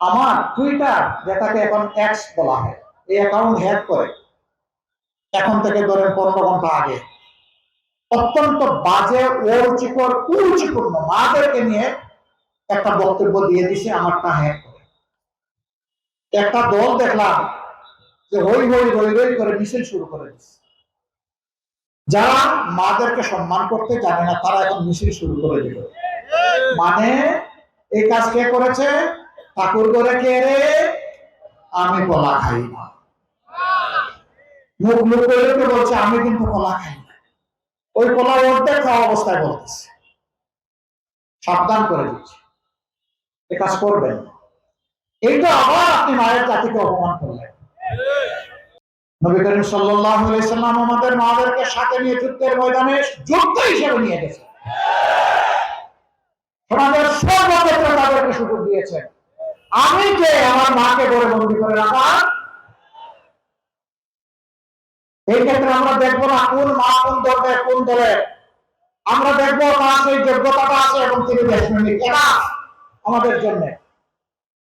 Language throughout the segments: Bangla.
আমার টুইটার, যেটাকে এখন এক্স বলা হয়, এই অ্যাকাউন্ট হ্যাক করে এখন থেকে ধরেন 15 ঘন্টা আগে অত্যন্ত বাজে অরুচিকর কুরুচিপূর্ণ মাদেরকে নিয়ে একটা বক্তব্য দিয়ে দিছে আমারটা হ্যাক করে। একটা দল দেখলাম যে হই হই হই হই করে মিছিল শুরু করে দিচ্ছে। যারা মাদেরকে সম্মান করতে জানে না তারা এখন মিছিল শুরু করে দিল। মানে এই কাজ কে করেছে? ঠাকুর করে কে রে? আমি কলা খাই না। মুখ মুখ করে বলছে আমি কিন্তু কলা খাই না। ওই কলা অর্ধেক খাওয়া অবস্থায় বলতেছে। সাবধান করে দিচ্ছে, এ কাজ করবেন। এইটা আবার আপনি মায়ের জাতিকে অপমান করলেন। নবী করিম সাল্লাল্লাহু আলাইহি সাল্লাম আমাদের মাদেরকে সাথে নিয়ে যুদ্ধের ময়দানে যোদ্ধা হিসেবে নিয়ে গেছেন। সমাজের সর্বক্ষেত্রে তাদেরকে সুযোগ দিয়েছেন। আমি যে আমার মাকে বড় বন্দি করে রাখা, এই ক্ষেত্রে আমরা দেখবো না কোন মা কোন ধর্মের কোন দলের, আমরা দেখবো তার সেই যোগ্যতাটা আছে এবং তিনি দেশপ্রেমিক। এটা আমাদের জন্য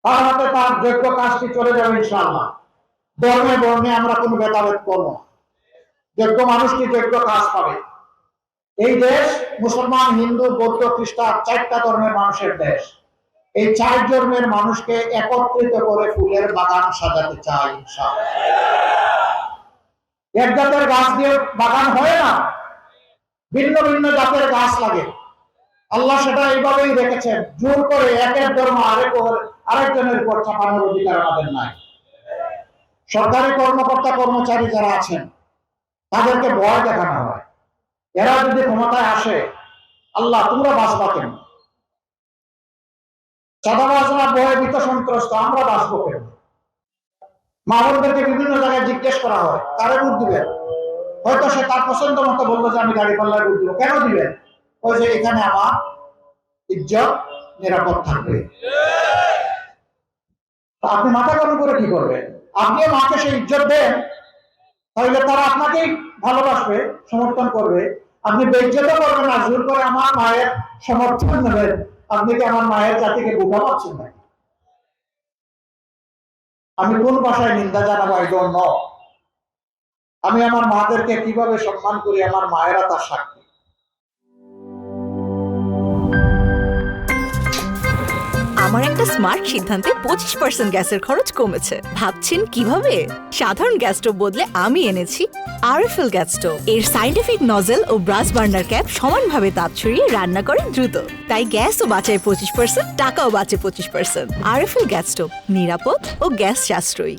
তার হাতে তার যোগ্য কাজটি চলে যাবে ইনশাআল্লাহ। ধর্মে বর্ণে আমরা কোনো ভেদাভেদ করবো না। যোগ্য মানুষটি যোগ্য কাজ পাবে। এই দেশ মুসলমান, হিন্দু, বৌদ্ধ, খ্রিস্টান 4টা ধর্মের মানুষের দেশ। এই 4 ধর্মের মানুষকে একত্রিত করে ফুলের বাগান সাজাতে চাই ইনশাআল্লাহ। এক জাতের গাছ দিয়ে বাগান হয় না, ভিন্ন ভিন্ন জাতের গাছ লাগে। আল্লাহ সেটা এইভাবেই রেখেছেন। জোর করে একের ধর্ম আরেকজনের উপর চাপানোর অধিকার আমাদের নাই। সরকারি কর্মকর্তা কর্মচারী যারা আছেন তাদেরকে ভয় দেখানো হয়, এরা যদি ক্ষমতায় আসে আল্লাহ তোমরা বাঁচবা কেন? চাঁদাবাজরা ভয়ে ভীত সন্ত্রস্ত, আমরা বাঁচবো কেন? মা বোনদেরকে বিভিন্ন জায়গায় জিজ্ঞেস করা হয় কারে ভোট দিবেন। হয়তো সে তার পছন্দ মতো বললো যে আমি দাঁড়িপাল্লায় ভোট দিব। কেন দিবেন? ওই যে এখানে আমার ইজ্জত নিরাপদ থাকবে। আপনি মাথা গরম করে কি করবেন? আপনি মাকে সেই ইজ্জত দেন, তাহলে তারা আপনাকেই ভালোবাসবে, সমর্থন করবে। আপনি বেইজ্জত করবেন না, জোর করে আমার মায়ের সমর্থন নেবেন। আপনি কি আমার মায়ের জাতিকে বোকা পাচ্ছেন নাকি? আমি কোন ভাষায় নিন্দা জানাবো আই ডোন্ট নো। আমি আমার মাদেরকে কিভাবে সম্মান করি, আমার মায়েরা তার সাক্ষী। আমার একটা স্মার্ট সিদ্ধান্তে 25% গ্যাসের খরচ কমেছে। ভাবছেন কিভাবে? সাধারণ গ্যাস স্টোভ বদলে আমি এনেছি আরএফএল গ্যাস স্টোভ। এর সাইন্টিফিক নজল ও ব্রাস বার্নার ক্যাপ সমানভাবে তাপ ছড়িয়ে রান্না করে দ্রুত। তাই গ্যাসও বাঁচায় 25%, টাকাও বাঁচে 25%। আরএফএল গ্যাস স্টোভ, নিরাপদ ও গ্যাস সাশ্রয়ী।